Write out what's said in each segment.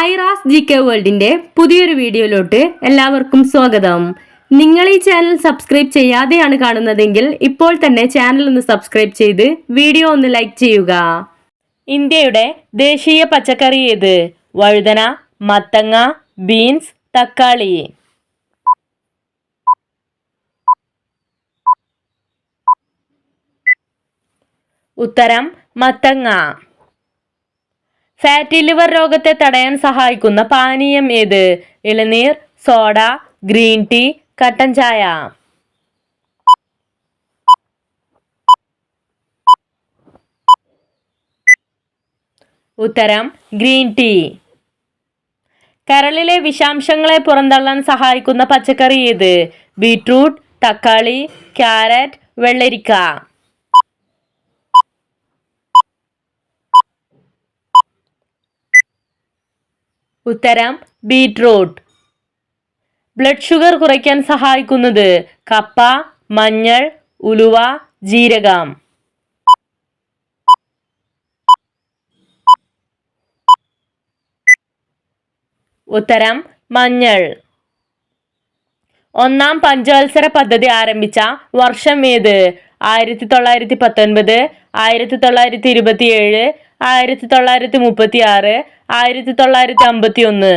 Aira's GK വേൾഡിന്റെ പുതിയൊരു വീഡിയോയിലോട്ട് എല്ലാവർക്കും സ്വാഗതം. നിങ്ങൾ ഈ ചാനൽ സബ്സ്ക്രൈബ് ചെയ്യാതെയാണ് കാണുന്നതെങ്കിൽ ഇപ്പോൾ തന്നെ ചാനൽ ഒന്ന് സബ്സ്ക്രൈബ് ചെയ്ത് വീഡിയോ ഒന്ന് ലൈക്ക് ചെയ്യുക. ഇന്ത്യയുടെ ദേശീയ പച്ചക്കറി ഏത്? വഴുതന, മത്തങ്ങ, ബീൻസ്, തക്കാളി. ഉത്തരം മത്തങ്ങ. ഫാറ്റി ലിവർ രോഗത്തെ തടയാൻ സഹായിക്കുന്ന പാനീയം ഏത്? ഇളനീർ, സോഡ, ഗ്രീൻ ടീ, കട്ടൻ ചായ. ഉത്തരം ഗ്രീൻ ടീ. കരളിലെ വിഷാംശങ്ങളെ പുറന്തള്ളാൻ സഹായിക്കുന്ന പച്ചക്കറി ഏത്? ബീട്രൂട്ട്, തക്കാളി, ക്യാരറ്റ്, വെള്ളരിക്ക. ഉത്തരം ബീട്രൂട്ട്. ബ്ലഡ് ഷുഗർ കുറയ്ക്കാൻ സഹായിക്കുന്നത്? കപ്പ, മഞ്ഞൾ, ഉലുവ, ജീരകം. ഉത്തരം മഞ്ഞൾ. ഒന്നാം പഞ്ചവത്സര പദ്ധതി ആരംഭിച്ച വർഷം ഏത്? 1919, 1927, 1936, 1951.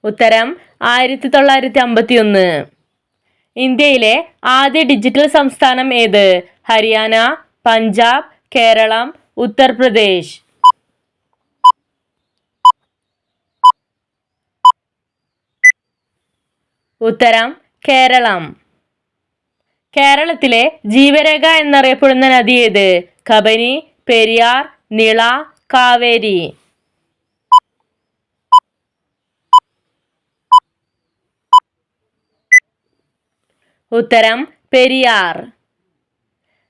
ഉത്തരം 1951. ഇന്ത്യയിലെ ആദ്യ ഡിജിറ്റൽ സംസ്ഥാനം ഏത്? ഹരിയാന, പഞ്ചാബ്, കേരളം, ഉത്തർപ്രദേശ്. ഉത്തരം കേരളം. കേരളത്തിലെ ജീവരേഖ എന്നറിയപ്പെടുന്ന നദി ഏത്? കബനി, പെരിയാർ, നിള, കാവേരി. ഉത്തരം പെരിയാർ.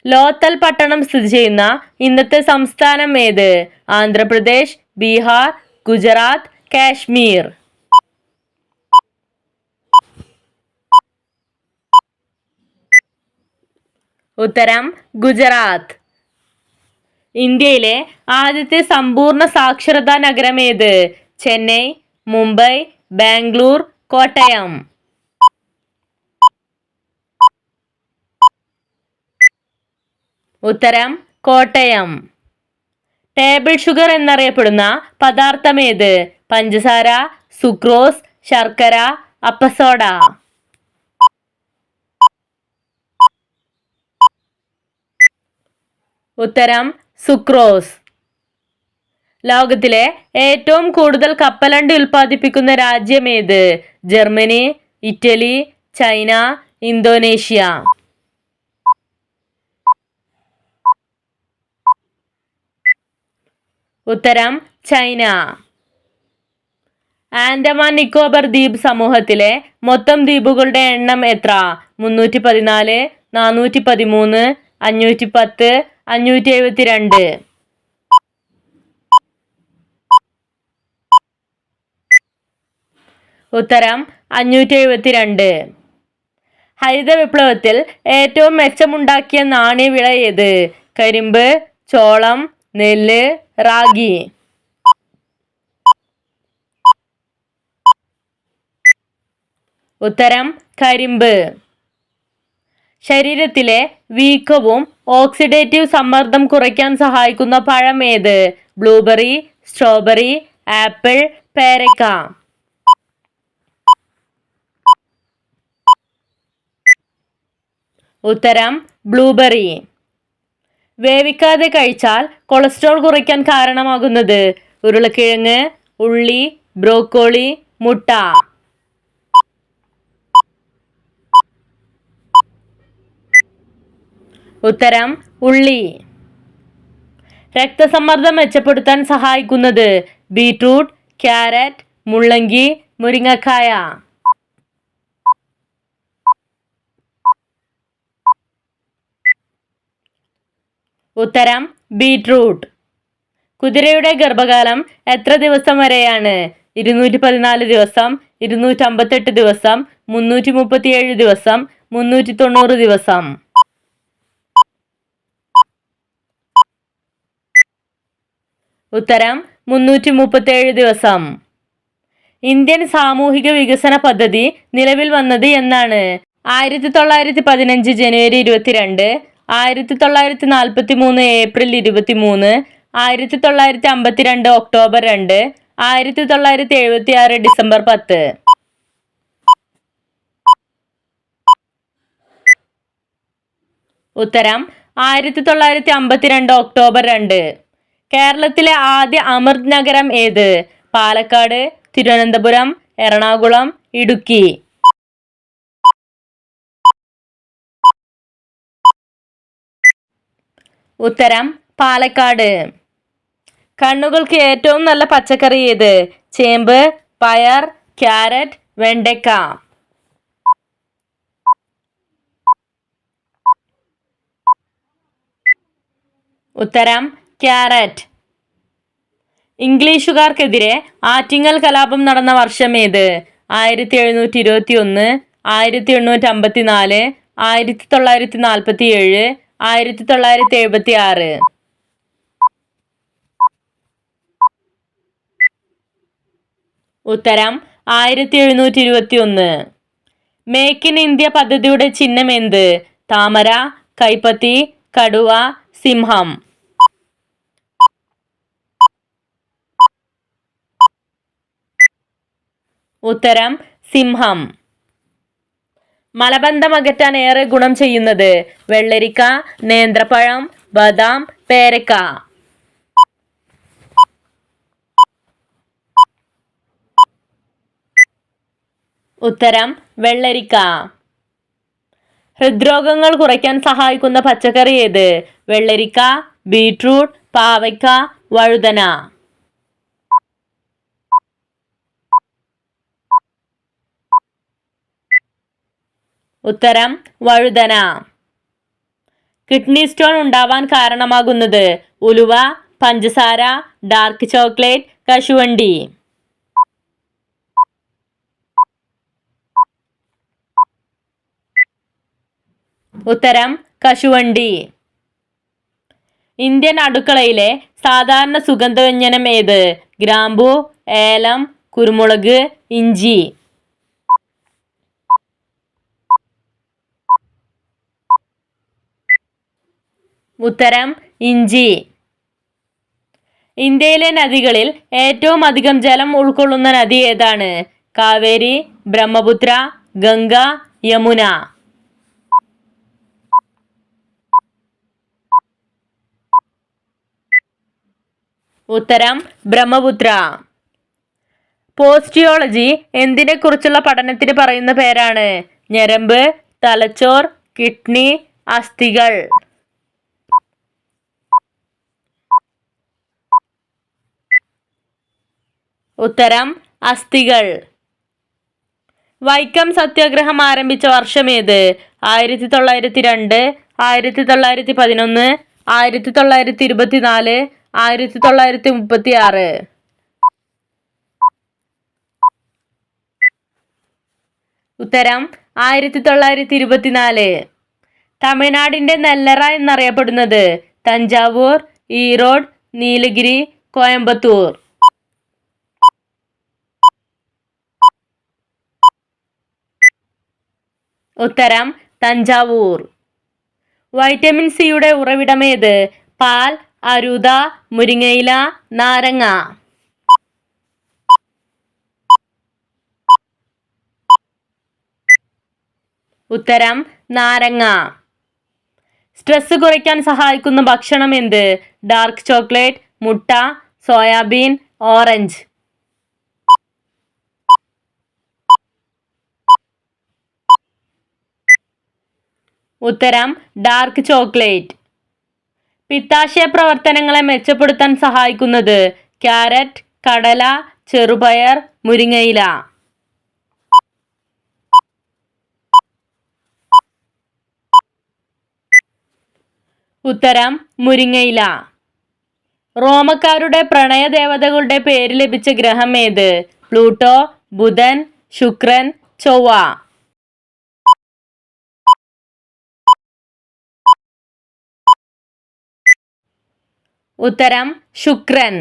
ലോത്തൽ പട്ടണം സ്ഥിതി ചെയ്യുന്ന ഇന്നത്തെ സംസ്ഥാനം ഏത്? ആന്ധ്രാപ്രദേശ്, ബീഹാർ, ഗുജറാത്ത്, കാശ്മീർ. ഉത്തരം ഗുജറാത്ത്. ഇന്ത്യയിലെ ആദ്യത്തെ സമ്പൂർണ്ണ സാക്ഷരതാ നഗരം ഏത്? ചെന്നൈ, മുംബൈ, ബാംഗ്ലൂർ, കോട്ടയം. ഉത്തരം കോട്ടയം. ടേബിൾ ഷുഗർ എന്നറിയപ്പെടുന്ന പദാർത്ഥം ഏത്? പഞ്ചസാര, സുക്രോസ്, ശർക്കര, അപ്പസോഡ. ഉത്തരം സുക്രോസ്. ലോകത്തിലെ ഏറ്റവും കൂടുതൽ കപ്പലണ്ടി ഉൽപ്പാദിപ്പിക്കുന്ന രാജ്യം ഏത്? Germany, Italy, China, Indonesia. ഉത്തരം ചൈന. ആൻഡമാൻ നിക്കോബർ ദ്വീപ് സമൂഹത്തിലെ മൊത്തം ദ്വീപുകളുടെ എണ്ണം എത്ര? 314, 413, 510, 572. ഉത്തരം 572. ഹരിത വിപ്ലവത്തിൽ ഏറ്റവും മെച്ചമുണ്ടാക്കിയ നാണ്യവിള ഏത്? കരിമ്പ്, ചോളം, നെല്ല്, റാഗി. ഉത്തരം കരിമ്പ്. ശരീരത്തിലെ വീക്കവും ഓക്സിഡേറ്റീവ് സമ്മർദ്ദം കുറയ്ക്കാൻ സഹായിക്കുന്ന പഴം ഏത്? ബ്ലൂബെറി, സ്ട്രോബെറി, ആപ്പിൾ, പേരക്ക. ഉത്തരം ബ്ലൂബെറി. വേവിക്കാതെ കഴിച്ചാൽ കൊളസ്ട്രോൾ കുറയ്ക്കാൻ കാരണമാകുന്നത്? ഉരുളക്കിഴങ്ങ്, ഉള്ളി, ബ്രോക്കോളി, മുട്ട. ഉത്തരം ഉള്ളി. രക്തസമ്മർദ്ദം മെച്ചപ്പെടുത്താൻ സഹായിക്കുന്നത്? ബീട്രൂട്ട്, ക്യാരറ്റ്, മുള്ളങ്കി, മുരിങ്ങക്കായ. ഉത്തരം ബീട്രൂട്ട്. കുതിരയുടെ ഗർഭകാലം എത്ര ദിവസം വരെയാണ്? 214 ദിവസം, 258 ദിവസം, 337 ദിവസം, 390 ദിവസം. ഉത്തരം 337 ദിവസം. ഇന്ത്യൻ സാമൂഹിക വികസന പദ്ധതി നിലവിൽ വന്നത് എന്നാണ്? 1915 ജനുവരി 22, 1943 ഏപ്രിൽ 23, 1952 ഒക്ടോബർ 2, 1976 ഡിസംബർ 10. ഉത്തരം 1952 ഒക്ടോബർ 2. കേരളത്തിലെ ആദ്യ അമൃത് നഗരം ഏത്? പാലക്കാട്, തിരുവനന്തപുരം, എറണാകുളം, ഇടുക്കി. ഉത്തരം പാലക്കാട്. കണ്ണുകൾക്ക് ഏറ്റവും നല്ല പച്ചക്കറി ഏത്? ചേമ്പ്, പയർ, ക്യാരറ്റ്, വെണ്ടയ്ക്ക. ഉത്തരം ക്യാരറ്റ്. ഇംഗ്ലീഷുകാർക്കെതിരെ ആറ്റിങ്ങൽ കലാപം നടന്ന വർഷം ഏത്? 1721, 1854, 1947, 1976. ഉത്തരം 1721. മേക്ക് ഇൻ ഇന്ത്യ പദ്ധതിയുടെ ചിഹ്നം എന്ത്? താമര, കൈപ്പത്തി, കടുവ, സിംഹം. ഉത്തരം സിംഹം. മലബന്ധം അകറ്റാൻ ഏറെ ഗുണം ചെയ്യുന്നത്? വെള്ളരിക്ക, നേന്ത്രപ്പഴം, ബദാം, പേരക്ക. ഉത്തരം വെള്ളരിക്ക. ഹൃദ്രോഗങ്ങൾ കുറയ്ക്കാൻ സഹായിക്കുന്ന പച്ചക്കറി ഏത്? വെള്ളരിക്ക, ബീട്രൂട്ട്, പാവയ്ക്ക, വഴുതന. ഉത്തരം വഴുതന. കിഡ്നി സ്റ്റോൺ ഉണ്ടാവാൻ കാരണമാകുന്നത്? ഉലുവ, പഞ്ചസാര, ഡാർക്ക് ചോക്ലേറ്റ്, കശുവണ്ടി. ഉത്തരം കശുവണ്ടി. ഇന്ത്യൻ അടുക്കളയിലെ സാധാരണ സുഗന്ധവ്യഞ്ജനം ഏത്? ഗ്രാമ്പൂ, ഏലം, കുരുമുളക്, ഇഞ്ചി. ഉത്തരം ഇഞ്ചി. ഇന്ത്യയിലെ നദികളിൽ ഏറ്റവും അധികം ജലം ഉൾക്കൊള്ളുന്ന നദി ഏതാണ്? കാവേരി, ബ്രഹ്മപുത്ര, ഗംഗ, യമുന. ഉത്തരം ബ്രഹ്മപുത്ര. പോസ്റ്റിയോളജി എന്തിനെക്കുറിച്ചുള്ള പഠനത്തിന് പറയുന്ന പേരാണ്? ഞരമ്പ്, തലച്ചോർ, കിഡ്നി, അസ്ഥികൾ. ഉത്തരം അസ്ഥികൾ. വൈക്കം സത്യാഗ്രഹം ആരംഭിച്ച വർഷം ഏത്? 1902, 1911, 1924, 1936. ഉത്തരം 1924. തമിഴ്നാടിന്റെ നെല്ലറ എന്നറിയപ്പെടുന്നത്? തഞ്ചാവൂർ, ഈറോഡ്, നീലഗിരി, കോയമ്പത്തൂർ. ഉത്തരം തഞ്ചാവൂർ. വൈറ്റമിൻ സിയുടെ ഉറവിടമേത്? പാൽ, അരൂത, മുരിങ്ങയില, നാരങ്ങ. ഉത്തരം നാരങ്ങ. സ്ട്രെസ് കുറയ്ക്കാൻ സഹായിക്കുന്ന ഭക്ഷണം എന്ത്? ഡാർക്ക് ചോക്ലേറ്റ്, മുട്ട, സോയാബീൻ, ഓറഞ്ച്. ഉത്തരം ഡാർക്ക് ചോക്ലേറ്റ്. പിത്താശയ പ്രവർത്തനങ്ങളെ മെച്ചപ്പെടുത്താൻ സഹായിക്കുന്നത്? ക്യാരറ്റ്, കടല, ചെറുപയർ, മുരിങ്ങയില. ഉത്തരം മുരിങ്ങയില. റോമക്കാരുടെ പ്രണയദേവതകളുടെ പേര് ലഭിച്ച ഗ്രഹം ഏത്? പ്ലൂട്ടോ, ബുധൻ, ശുക്രൻ, ചൊവ്വ. ഉത്തരം ശുക്രൻ.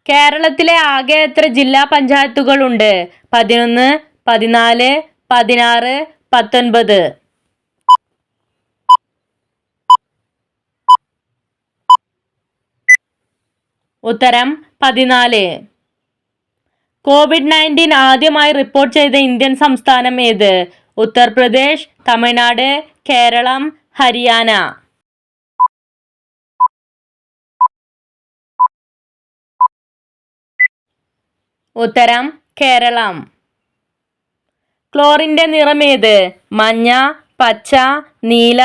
കേരളത്തിലെ ആകെ എത്ര ജില്ലാ പഞ്ചായത്തുകളുണ്ട്? 11, 14, 16, 19. ഉത്തരം 14. COVID-19 ആദ്യമായി റിപ്പോർട്ട് ചെയ്ത ഇന്ത്യൻ സംസ്ഥാനം ഏത്? ഉത്തർപ്രദേശ്, തമിഴ്നാട്, കേരളം, ഹരിയാന. ഉത്തരം കേരളം. ക്ലോറിന്റെ നിറമേത്? മഞ്ഞ, പച്ച, നീല,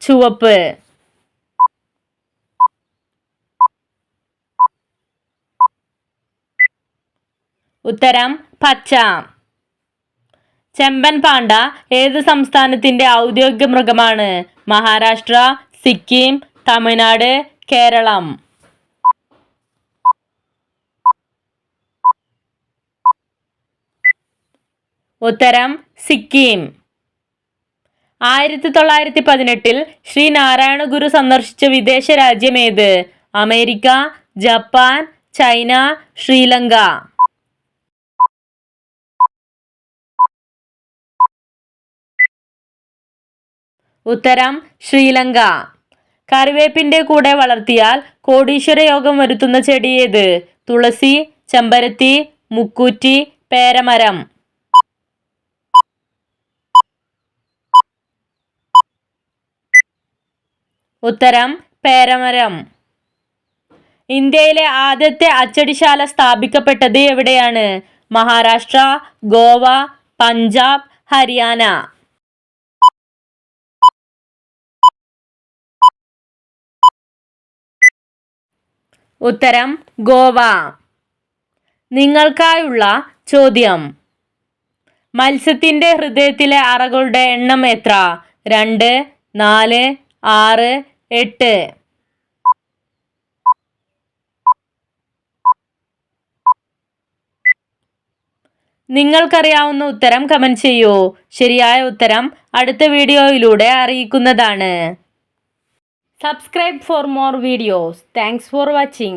ചുവപ്പ്. ഉത്തരം പച്ച. ചെമ്പൻ പാണ്ട ഏത് സംസ്ഥാനത്തിന്റെ ഔദ്യോഗിക മൃഗമാണ്? മഹാരാഷ്ട്ര, സിക്കിം, തമിഴ്നാട്, കേരളം. ഉത്തരം സിക്കിം. 1918 ശ്രീനാരായണ ഗുരു സന്ദർശിച്ച വിദേശ രാജ്യം ഏത്? America, Japan, China, Sri Lanka. ഉത്തരം ശ്രീലങ്ക. കറിവേപ്പിന്റെ കൂടെ വളർത്തിയാൽ കോടീശ്വര യോഗം വരുത്തുന്ന ചെടി ഏത്? തുളസി, ചെമ്പരത്തി, മുക്കൂറ്റി, പേരമരം. ഉത്തരം പേരമരം. ഇന്ത്യയിലെ ആദ്യത്തെ അച്ചടിശാല സ്ഥാപിക്കപ്പെട്ടത് എവിടെയാണ്? മഹാരാഷ്ട്ര, ഗോവ, പഞ്ചാബ്, ഹരിയാന. ഉത്തരം ഗോവ. നിങ്ങൾക്കായുള്ള ചോദ്യം: മത്സ്യത്തിന്റെ ഹൃദയത്തിലെ അറകളുടെ എണ്ണം എത്ര? 2, 4, 6, 8. നിങ്ങൾക്കറിയാവുന്ന ഉത്തരം കമന്റ് ചെയ്യൂ. ശരിയായ ഉത്തരം അടുത്ത വീഡിയോയിലൂടെ അറിയിക്കുന്നതാണ്. Subscribe for more videos. Thanks for watching.